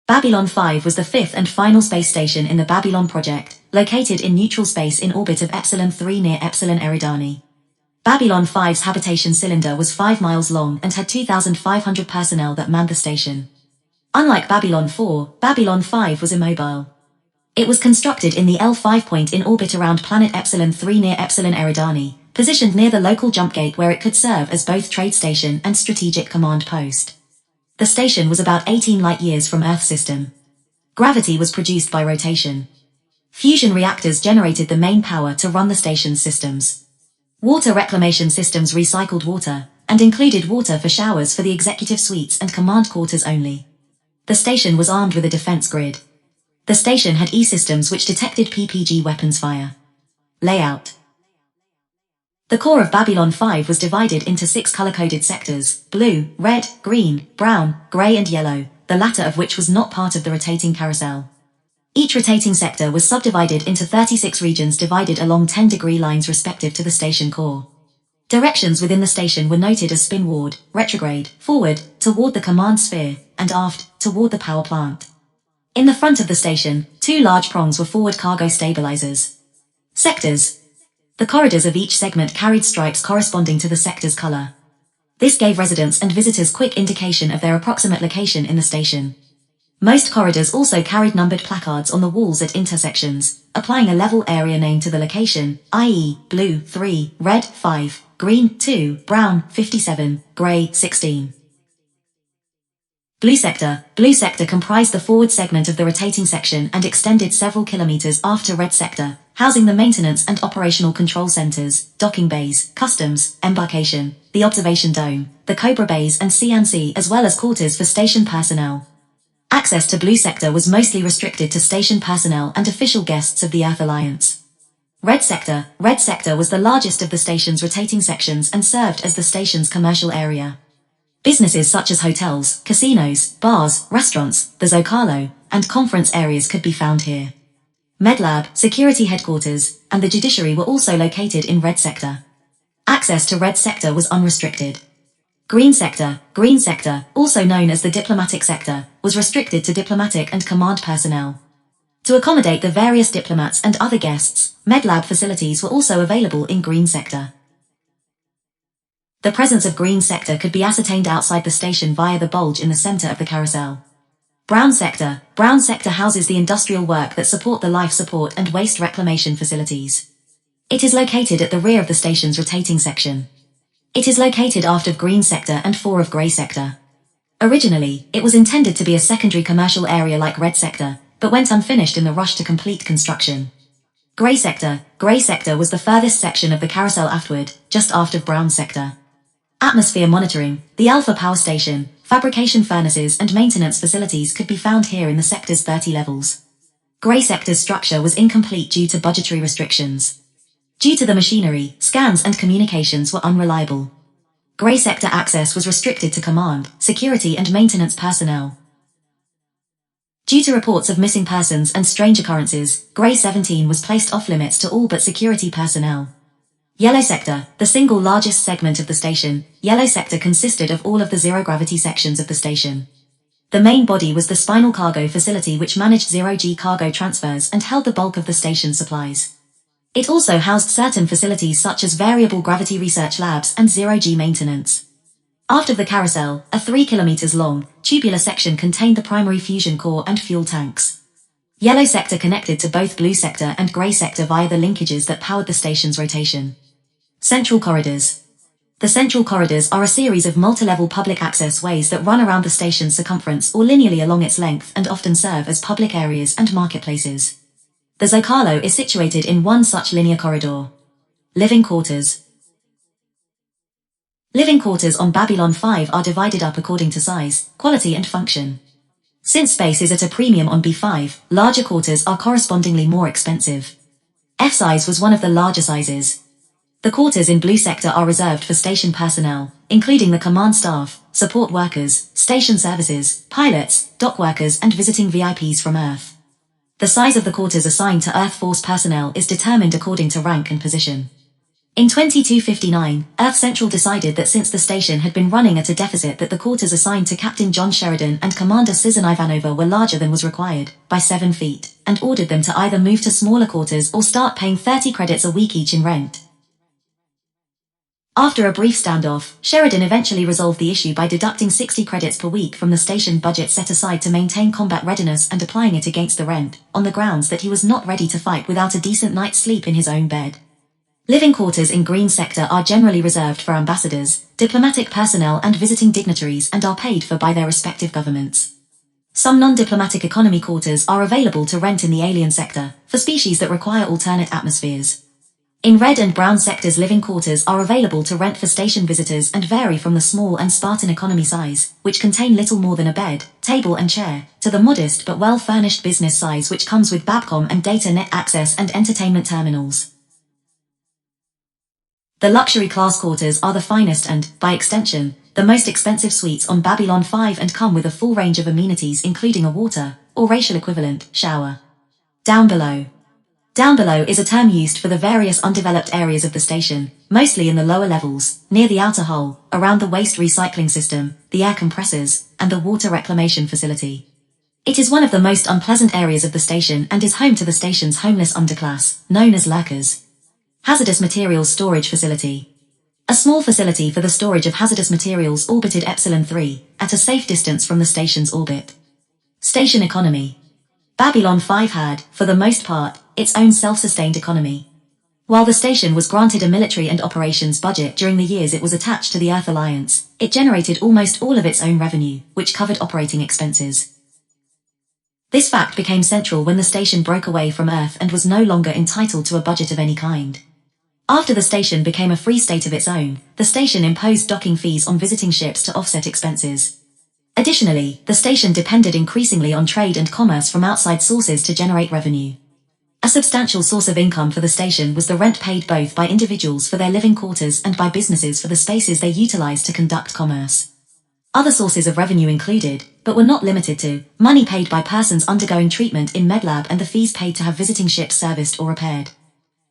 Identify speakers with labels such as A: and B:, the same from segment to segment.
A: Babylon 5 was the fifth and final space station in the Babylon project, located in neutral space in orbit of Epsilon III near Epsilon Eridani. Babylon 5's habitation cylinder was 5 miles long and had 2,500 personnel that manned the station. Unlike Babylon 4, Babylon 5 was immobile. It was constructed in the L5 point in orbit around planet Epsilon III near Epsilon Eridani, positioned near the local jump gate where it could serve as both trade station and strategic command post. The station was about 18 light-years from Earth system. Gravity was produced by rotation. Fusion reactors generated the main power to run the station's systems. Water reclamation systems recycled water, and included water for showers for the executive suites and command quarters only. The station was armed with a defense grid. The station had E-systems which detected PPG weapons fire. Layout. The core of Babylon 5 was divided into 6 color-coded sectors: blue, red, green, brown, grey and yellow, the latter of which was not part of the rotating carousel. Each rotating sector was subdivided into 36 regions divided along 10-degree lines respective to the station core. Directions within the station were noted as spinward, retrograde, forward, toward the command sphere, and aft, toward the power plant. In the front of the station, 2 large prongs were forward cargo stabilizers. Sectors. The corridors of each segment carried stripes corresponding to the sector's color. This gave residents and visitors quick indication of their approximate location in the station. Most corridors also carried numbered placards on the walls at intersections, applying a level area name to the location, i.e., blue 3, red 5, green 2, brown 57, grey 16. Blue sector comprised the forward segment of the rotating section and extended several kilometers after red sector, housing the maintenance and operational control centers, docking bays, customs, embarkation, the observation dome, the Cobra bays and CNC, as well as quarters for station personnel. Access to blue sector was mostly restricted to station personnel and official guests of the Earth Alliance. Red sector was the largest of the station's rotating sections and served as the station's commercial area. Businesses such as hotels, casinos, bars, restaurants, the Zocalo, and conference areas could be found here. Medlab, security headquarters, and the judiciary were also located in red sector. Access to red sector was unrestricted. Green sector, also known as the diplomatic sector, was restricted to diplomatic and command personnel. To accommodate the various diplomats and other guests, Medlab facilities were also available in green sector. The presence of green sector could be ascertained outside the station via the bulge in the center of the carousel. Brown sector houses the industrial work that support the life support and waste reclamation facilities. It is located at the rear of the station's rotating section. It is located aft of green sector and fore of grey sector. Originally, it was intended to be a secondary commercial area like red sector, but went unfinished in the rush to complete construction. Grey sector was the furthest section of the carousel aftward, just aft of brown sector. Atmosphere monitoring, the Alpha power station, fabrication furnaces and maintenance facilities could be found here in the sector's 30 levels. Grey sector's structure was incomplete due to budgetary restrictions. Due to the machinery, scans and communications were unreliable. Grey sector access was restricted to command, security and maintenance personnel. Due to reports of missing persons and strange occurrences, Grey 17 was placed off limits to all but security personnel. Yellow sector, the single largest segment of the station, yellow sector consisted of all of the zero-gravity sections of the station. The main body was the spinal cargo facility which managed zero-G cargo transfers and held the bulk of the station's supplies. It also housed certain facilities such as variable gravity research labs and zero-G maintenance. Aft of the carousel, a 3 kilometers long, tubular section contained the primary fusion core and fuel tanks. Yellow sector connected to both blue sector and grey sector via the linkages that powered the station's rotation. Central corridors. The central corridors are a series of multi-level public access ways that run around the station's circumference or linearly along its length and often serve as public areas and marketplaces. The Zocalo is situated in one such linear corridor. Living quarters. Living quarters on Babylon 5 are divided up according to size, quality and function. Since space is at a premium on B5, larger quarters are correspondingly more expensive. F size was one of the larger sizes. The quarters in blue sector are reserved for station personnel, including the command staff, support workers, station services, pilots, dock workers and visiting VIPs from Earth. The size of the quarters assigned to Earth Force personnel is determined according to rank and position. In 2259, Earth Central decided that since the station had been running at a deficit that the quarters assigned to Captain John Sheridan and Commander Susan Ivanova were larger than was required, by 7 feet, and ordered them to either move to smaller quarters or start paying 30 credits a week each in rent. After a brief standoff, Sheridan eventually resolved the issue by deducting 60 credits per week from the station budget set aside to maintain combat readiness and applying it against the rent, on the grounds that he was not ready to fight without a decent night's sleep in his own bed. Living quarters in Green Sector are generally reserved for ambassadors, diplomatic personnel and visiting dignitaries and are paid for by their respective governments. Some non-diplomatic economy quarters are available to rent in the alien sector, for species that require alternate atmospheres. In Red and Brown sectors, living quarters are available to rent for station visitors and vary from the small and Spartan economy size, which contain little more than a bed, table and chair, to the modest but well-furnished business size which comes with Babcom and data net access and entertainment terminals. The luxury class quarters are the finest and, by extension, the most expensive suites on Babylon 5 and come with a full range of amenities including a water, or racial equivalent, shower. Down below. Down below is a term used for the various undeveloped areas of the station, mostly in the lower levels, near the outer hull, around the waste recycling system, the air compressors, and the water reclamation facility. It is one of the most unpleasant areas of the station and is home to the station's homeless underclass, known as lurkers. Hazardous Materials Storage Facility. A small facility for the storage of hazardous materials orbited Epsilon III, at a safe distance from the station's orbit. Station economy. Babylon 5 had, for the most part, its own self-sustained economy. While the station was granted a military and operations budget during the years it was attached to the Earth Alliance, it generated almost all of its own revenue, which covered operating expenses. This fact became central when the station broke away from Earth and was no longer entitled to a budget of any kind. After the station became a free state of its own, the station imposed docking fees on visiting ships to offset expenses. Additionally, the station depended increasingly on trade and commerce from outside sources to generate revenue. A substantial source of income for the station was the rent paid both by individuals for their living quarters and by businesses for the spaces they utilized to conduct commerce. Other sources of revenue included, but were not limited to, money paid by persons undergoing treatment in MedLab and the fees paid to have visiting ships serviced or repaired.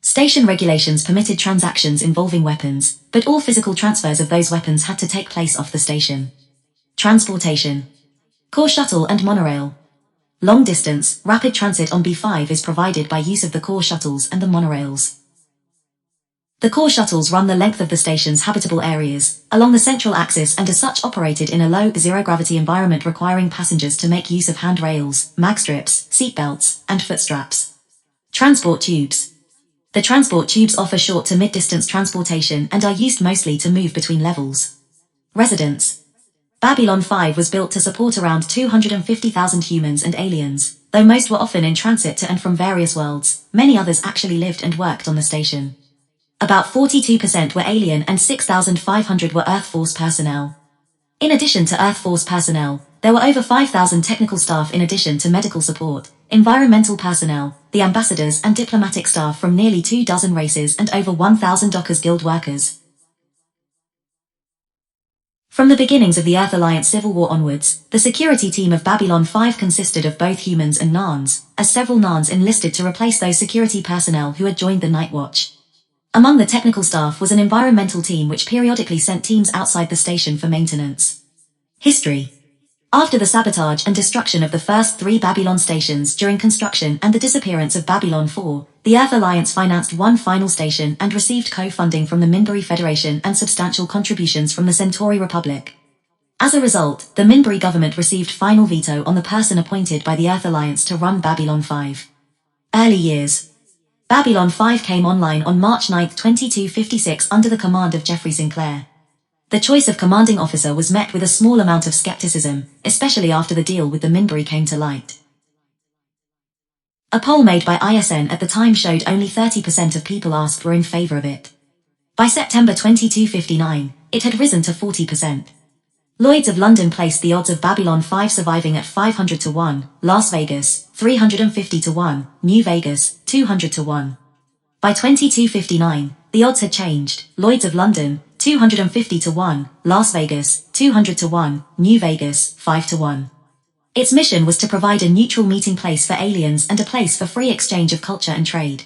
A: Station regulations permitted transactions involving weapons, but all physical transfers of those weapons had to take place off the station. Transportation. Core shuttle and monorail. Long distance, rapid transit on B5 is provided by use of the core shuttles and the monorails. The core shuttles run the length of the station's habitable areas, along the central axis and as such operated in a low, zero-gravity environment requiring passengers to make use of handrails, mag strips, seat belts, and foot straps. Transport tubes. The transport tubes offer short to mid-distance transportation and are used mostly to move between levels. Residents. Babylon 5 was built to support around 250,000 humans and aliens, though most were often in transit to and from various worlds, many others actually lived and worked on the station. About 42% were alien and 6,500 were Earth Force personnel. In addition to Earth Force personnel, there were over 5,000 technical staff in addition to medical support, environmental personnel, the ambassadors and diplomatic staff from nearly 24 races and over 1,000 Dockers Guild workers. From the beginnings of the Earth Alliance Civil War onwards, the security team of Babylon 5 consisted of both humans and Narns, as several Narns enlisted to replace those security personnel who had joined the Night Watch. Among the technical staff was an environmental team which periodically sent teams outside the station for maintenance. History. After the sabotage and destruction of the first 3 Babylon stations during construction and the disappearance of Babylon 4, the Earth Alliance financed one final station and received co-funding from the Minbari Federation and substantial contributions from the Centauri Republic. As a result, the Minbari government received final veto on the person appointed by the Earth Alliance to run Babylon 5. Early years. Babylon 5 came online on March 9, 2256 under the command of Geoffrey Sinclair. The choice of commanding officer was met with a small amount of skepticism, especially after the deal with the Minbari came to light. A poll made by ISN at the time showed only 30% of people asked were in favor of it. By September 2259, it had risen to 40%. Lloyd's of London placed the odds of Babylon 5 surviving at 500 to 1, Las Vegas, 350 to 1, New Vegas, 200 to 1. By 2259, the odds had changed, Lloyd's of London, 250 to 1, Las Vegas, 200 to 1, New Vegas, 5 to 1. Its mission was to provide a neutral meeting place for aliens and a place for free exchange of culture and trade.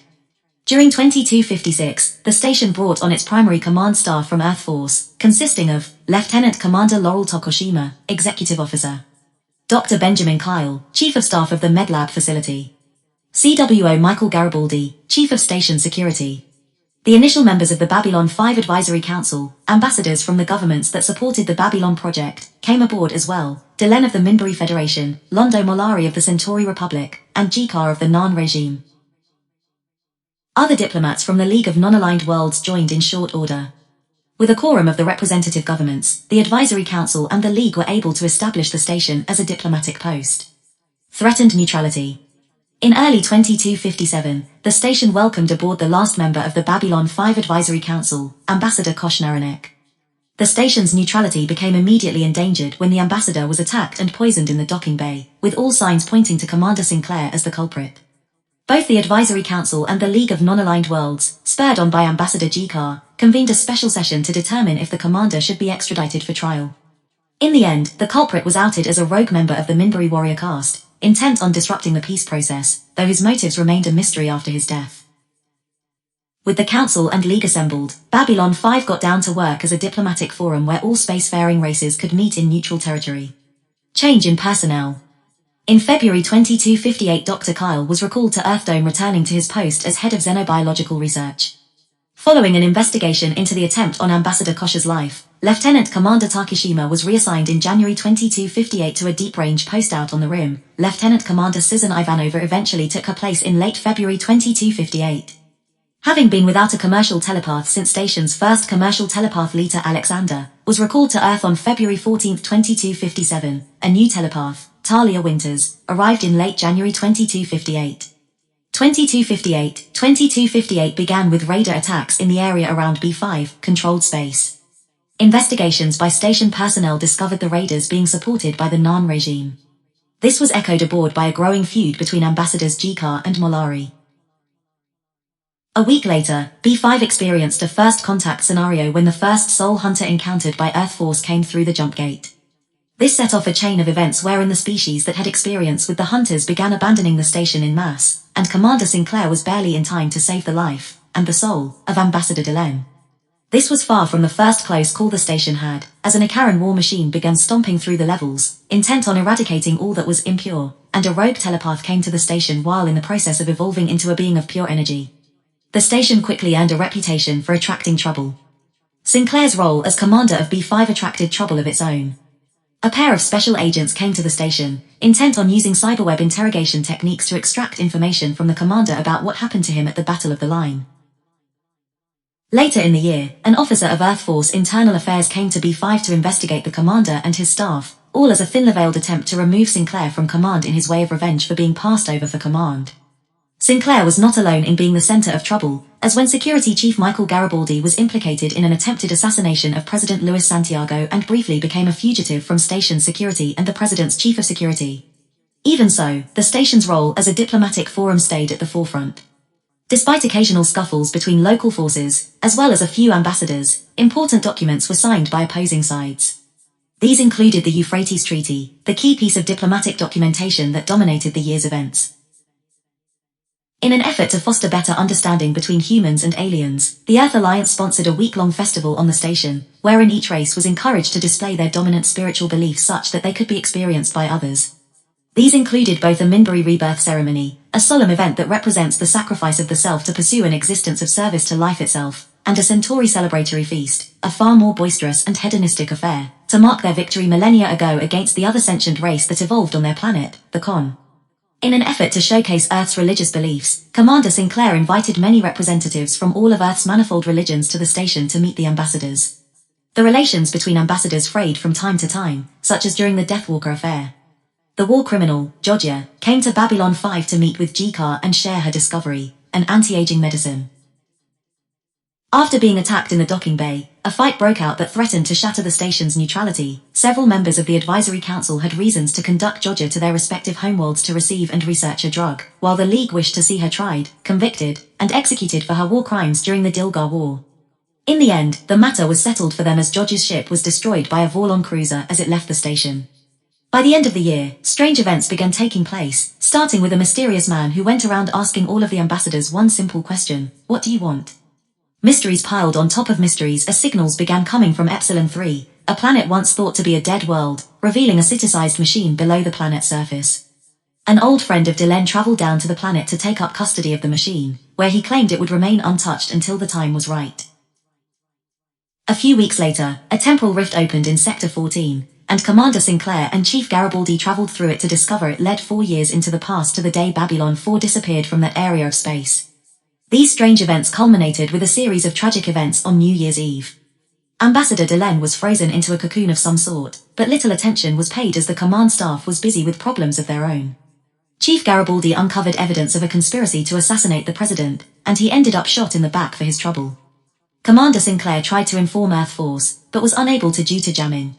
A: During 2256, the station brought on its primary command staff from Earth Force, consisting of Lieutenant Commander Laurel Tokushima, Executive Officer; Dr. Benjamin Kyle, Chief of Staff of the MedLab facility; CWO Michael Garibaldi, Chief of Station Security. The initial members of the Babylon 5 Advisory Council, ambassadors from the governments that supported the Babylon project, came aboard as well: Delenn of the Minbari Federation, Londo Mollari of the Centauri Republic, and Jikar of the Narn regime. Other diplomats from the League of Non-Aligned Worlds joined in short order. With a quorum of the representative governments, the Advisory Council and the League were able to establish the station as a diplomatic post. Threatened neutrality. In early 2257, the station welcomed aboard the last member of the Babylon 5 Advisory Council, Ambassador Kosh Naranek. The station's neutrality became immediately endangered when the ambassador was attacked and poisoned in the docking bay, with all signs pointing to Commander Sinclair as the culprit. Both the Advisory Council and the League of Non-Aligned Worlds, spurred on by Ambassador Jikar, convened a special session to determine if the commander should be extradited for trial. In the end, the culprit was outed as a rogue member of the Minbari warrior caste, intent on disrupting the peace process, though his motives remained a mystery after his death. With the Council and League assembled, Babylon 5 got down to work as a diplomatic forum where all spacefaring races could meet in neutral territory. Change in personnel. In February 2258, Dr. Kyle was recalled to Earthdome, returning to his post as head of xenobiological research. Following an investigation into the attempt on Ambassador Kosh's life, Lieutenant Commander Takashima was reassigned in January 2258 to a deep-range post out on the Rim. Lieutenant Commander Susan Ivanova eventually took her place in late February 2258. Having been without a commercial telepath since station's first commercial telepath, Lita Alexander, was recalled to Earth on February 14, 2257. A new telepath, Talia Winters, arrived in late January 2258. 2258 began with radar attacks in the area around B5, controlled space. Investigations by station personnel discovered the raiders being supported by the Narn regime. This was echoed aboard by a growing feud between ambassadors Jikar and Mollari. A week later, B5 experienced a first contact scenario when the first Soul Hunter encountered by Earth Force came through the jump gate. This set off a chain of events wherein the species that had experience with the Hunters began abandoning the station in mass, and Commander Sinclair was barely in time to save the life, and the soul, of Ambassador Delenn. This was far from the first close call the station had, as an Ikaran war machine began stomping through the levels, intent on eradicating all that was impure, and a rogue telepath came to the station while in the process of evolving into a being of pure energy. The station quickly earned a reputation for attracting trouble. Sinclair's role as commander of B5 attracted trouble of its own. A pair of special agents came to the station, intent on using cyberweb interrogation techniques to extract information from the commander about what happened to him at the Battle of the Line. Later in the year, an officer of Earth Force Internal Affairs came to B5 to investigate the commander and his staff, all as a thinly-veiled attempt to remove Sinclair from command in his way of revenge for being passed over for command. Sinclair was not alone in being the center of trouble, as when Security Chief Michael Garibaldi was implicated in an attempted assassination of President Luis Santiago and briefly became a fugitive from station security and the president's chief of security. Even so, the station's role as a diplomatic forum stayed at the forefront. Despite occasional scuffles between local forces, as well as a few ambassadors, important documents were signed by opposing sides. These included the Euphrates Treaty, the key piece of diplomatic documentation that dominated the year's events. In an effort to foster better understanding between humans and aliens, the Earth Alliance sponsored a week-long festival on the station, wherein each race was encouraged to display their dominant spiritual beliefs such that they could be experienced by others. These included both a Minbari rebirth ceremony, a solemn event that represents the sacrifice of the self to pursue an existence of service to life itself, and a Centauri celebratory feast, a far more boisterous and hedonistic affair, to mark their victory millennia ago against the other sentient race that evolved on their planet, the Con. In an effort to showcase Earth's religious beliefs, Commander Sinclair invited many representatives from all of Earth's manifold religions to the station to meet the ambassadors. The relations between ambassadors frayed from time to time, such as during the Deathwalker affair. The war criminal, Georgia, came to Babylon 5 to meet with Jikar and share her discovery, an anti-aging medicine. After being attacked in the docking bay, a fight broke out that threatened to shatter the station's neutrality. Several members of the Advisory Council had reasons to conduct Georgia to their respective homeworlds to receive and research a drug, while the League wished to see her tried, convicted, and executed for her war crimes during the Dilgar War. In the end, the matter was settled for them as Georgia's ship was destroyed by a Vorlon cruiser as it left the station. By the end of the year, strange events began taking place, starting with a mysterious man who went around asking all of the ambassadors one simple question: what do you want? Mysteries piled on top of mysteries as signals began coming from Epsilon III, a planet once thought to be a dead world, revealing a city-sized machine below the planet's surface. An old friend of Dylan traveled down to the planet to take up custody of the machine, where he claimed it would remain untouched until the time was right. A few weeks later, a temporal rift opened in Sector 14, and Commander Sinclair and Chief Garibaldi traveled through it to discover it led 4 years into the past to the day Babylon 4 disappeared from that area of space. These strange events culminated with a series of tragic events on New Year's Eve. Ambassador Dylan was frozen into a cocoon of some sort, but little attention was paid as the command staff was busy with problems of their own. Chief Garibaldi uncovered evidence of a conspiracy to assassinate the president, and he ended up shot in the back for his trouble. Commander Sinclair tried to inform Earth Force, but was unable to due to jamming.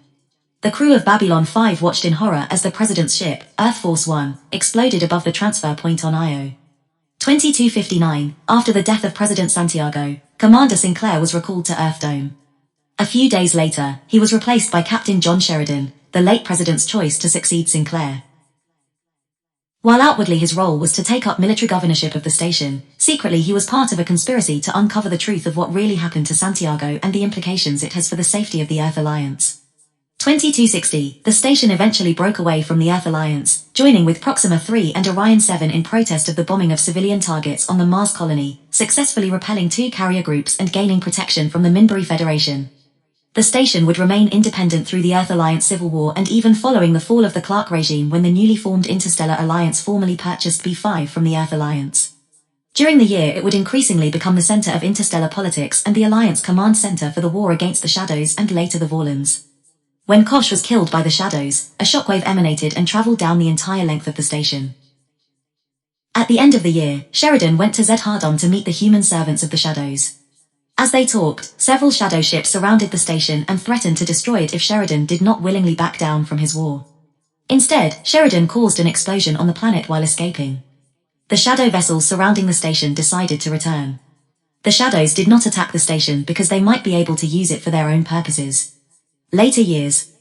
A: The crew of Babylon 5 watched in horror as the president's ship, Earth Force 1, exploded above the transfer point on Io. 2259, after the death of President Santiago, Commander Sinclair was recalled to Earth Dome. A few days later, he was replaced by Captain John Sheridan, the late president's choice to succeed Sinclair. While outwardly his role was to take up military governorship of the station, secretly he was part of a conspiracy to uncover the truth of what really happened to Santiago and the implications it has for the safety of the Earth Alliance. 2260, the station eventually broke away from the Earth Alliance, joining with Proxima 3 and Orion 7 in protest of the bombing of civilian targets on the Mars colony, successfully repelling 2 carrier groups and gaining protection from the Minbari Federation. The station would remain independent through the Earth Alliance civil war and even following the fall of the Clark regime when the newly formed Interstellar Alliance formally purchased B5 from the Earth Alliance. During the year it would increasingly become the center of interstellar politics and the Alliance command center for the war against the Shadows and later the Vorlons. When Kosh was killed by the Shadows, a shockwave emanated and traveled down the entire length of the station. At the end of the year, Sheridan went to Zhardon to meet the human servants of the Shadows. As they talked, several shadow ships surrounded the station and threatened to destroy it if Sheridan did not willingly back down from his war. Instead, Sheridan caused an explosion on the planet while escaping. The shadow vessels surrounding the station decided to return. The Shadows did not attack the station because they might be able to use it for their own purposes. Later years.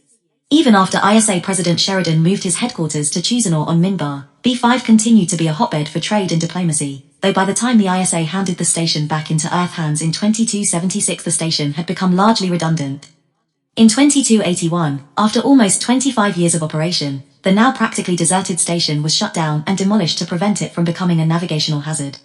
A: Even after ISA President Sheridan moved his headquarters to Chuzanor on Minbar, B5 continued to be a hotbed for trade and diplomacy, though by the time the ISA handed the station back into Earth hands in 2276 the station had become largely redundant. In 2281, after almost 25 years of operation, the now practically deserted station was shut down and demolished to prevent it from becoming a navigational hazard.